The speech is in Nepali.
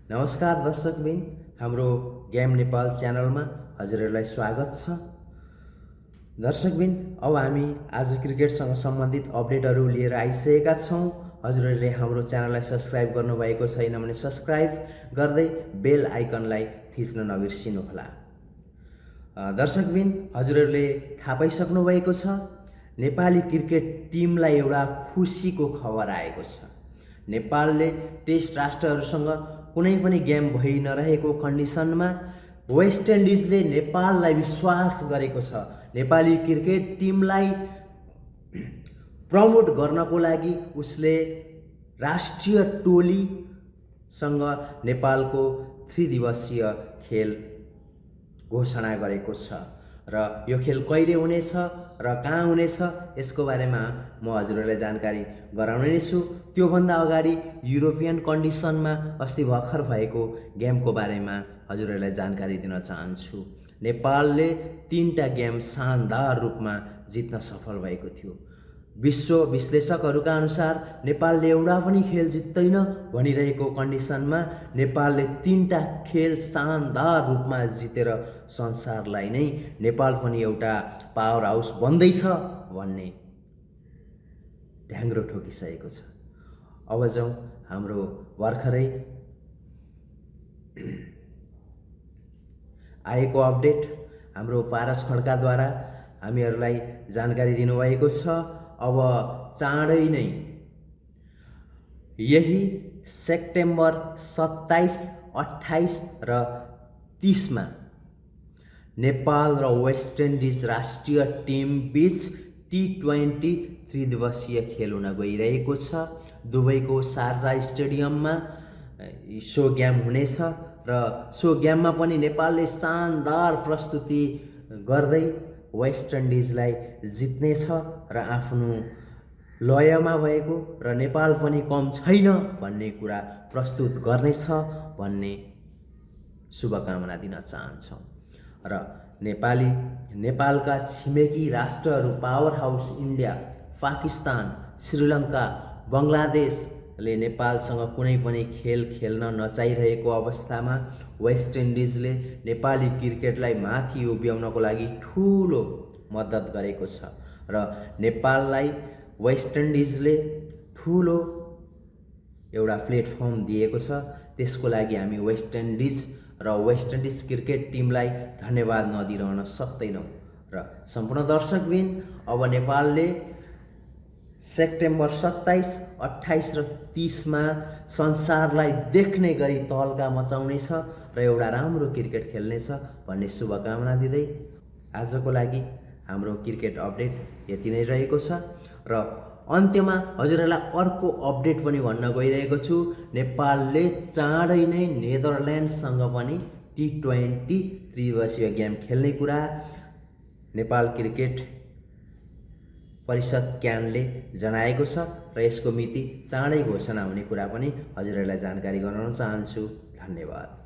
नमस्कार दर्शकबिन, हाम्रो गेम नेपाल च्यानलमा हजुरहरूलाई स्वागत छ। दर्शकबिन, अब हामी आज क्रिकेटसँग सम्बन्धित अपडेटहरू लिएर आइसकेका छौँ। हजुरहरूले हाम्रो च्यानललाई सब्स्क्राइब गर्नुभएको छैन भने सब्स्क्राइब गर्दै बेल आइकनलाई थिच्न नबिर्सिनुहोला। दर्शकबिन, हजुरहरूले थाहा पाइसक्नु भएको छ, नेपाली क्रिकेट टिमलाई एउटा खुसीको खबर आएको छ। नेपालले टेस्ट राष्ट्रहरूसँग कुनै पनि गेम भइ नरहेको कन्डिसनमा वेस्ट इन्डिजले नेपाललाई विश्वास गरेको छ। नेपाली क्रिकेट टिमलाई प्रमोट गर्नको लागि उसले राष्ट्रिय टोलीसँग नेपालको 3 दिवसीय खेल घोषणा गरेको छ र यो खेल कहिले हुनेछ र कहाँ हुनेछ यसको बारेमा म हजुरहरूलाई जानकारी गराउने नै छु। त्योभन्दा अगाडि युरोपियन कन्डिसनमा अस्ति भर्खर भएको गेमको बारेमा हजुरहरूलाई जानकारी दिन चाहन्छु। नेपालले 3टा गेम शानदार रूपमा जित्न सफल भएको थियो। विश्व विश्लेषकहरूका अनुसार नेपालले एउटा पनि खेल जित्दैन भनिरहेको कन्डिसनमा नेपालले 3टा खेल शानदार रूपमा जितेर संसारलाई नै नेपाल पनि एउटा पावर हाउस बन्दैछ भन्ने ढ्याङ्ग्रो ठोकिसकेको छ। अब जाउँ हाम्रो भर्खरै आएको अपडेट। हाम्रो पारस खड्काद्वारा हामीहरूलाई जानकारी दिनुभएको छ। अब चाँडै नै यही सेप्टेम्बर 27, 28 र 30मा नेपाल र वेस्ट इन्डिज राष्ट्रिय टिम बीच T20 3 दिवसीय खेल हुन गइरहेको छ। दुबईको शारजा स्टेडियममा सो गेम हुनेछ र सो गेममा पनि नेपालले शानदार प्रस्तुति गर्दै वेस्ट इन्डिजलाई जित्नेछ र आफ्नो लयमा भएको र नेपाल पनि कम छैन भन्ने कुरा प्रस्तुत गर्नेछ भन्ने शुभकामना दिन चाहन्छौँ। र नेपालका छिमेकी राष्ट्रहरू power house India, Pakistan, Sri Lanka, बङ्गलादेशले नेपालसँग कुनै पनि खेल खेल्न नचाहिरहेको अवस्थामा वेस्ट इन्डिजले नेपाली क्रिकेटलाई माथि उभ्याउनको लागि ठुलो मद्दत गरेको छ र नेपाललाई वेस्ट इन्डिजले ठुलो एउटा प्लेटफर्म दिएको छ। त्यसको लागि हामी वेस्ट इन्डिज र वेस्ट इन्डिज क्रिकेट टिमलाई धन्यवाद नदिइरहन सक्दैनौँ। र सम्पूर्ण दर्शकबिन, अब नेपालले सेप्टेम्बर 27, 28 र 30मा संसारलाई देख्ने गरी तहल्का मचाउनेछ र एउटा राम्रो क्रिकेट खेल्नेछ भन्ने शुभकामना दिँदै आजको लागि हाम्रो क्रिकेट अपडेट यति नै रहेको छ। र अन्त्यमा हजुरहरूलाई अर्को अपडेट पनि भन्न गइरहेको छु। नेपालले चाँडै नै नेदरल्यान्डसँग पनि T20 3 दिवसीय गेम खेल्ने कुरा नेपाल क्रिकेट परिषद क्यानले जनाएको छ र यसको मिति चाँडै घोषणा हुने कुरा पनि हजुरहरूलाई जानकारी गराउन चाहन्छु। धन्यवाद।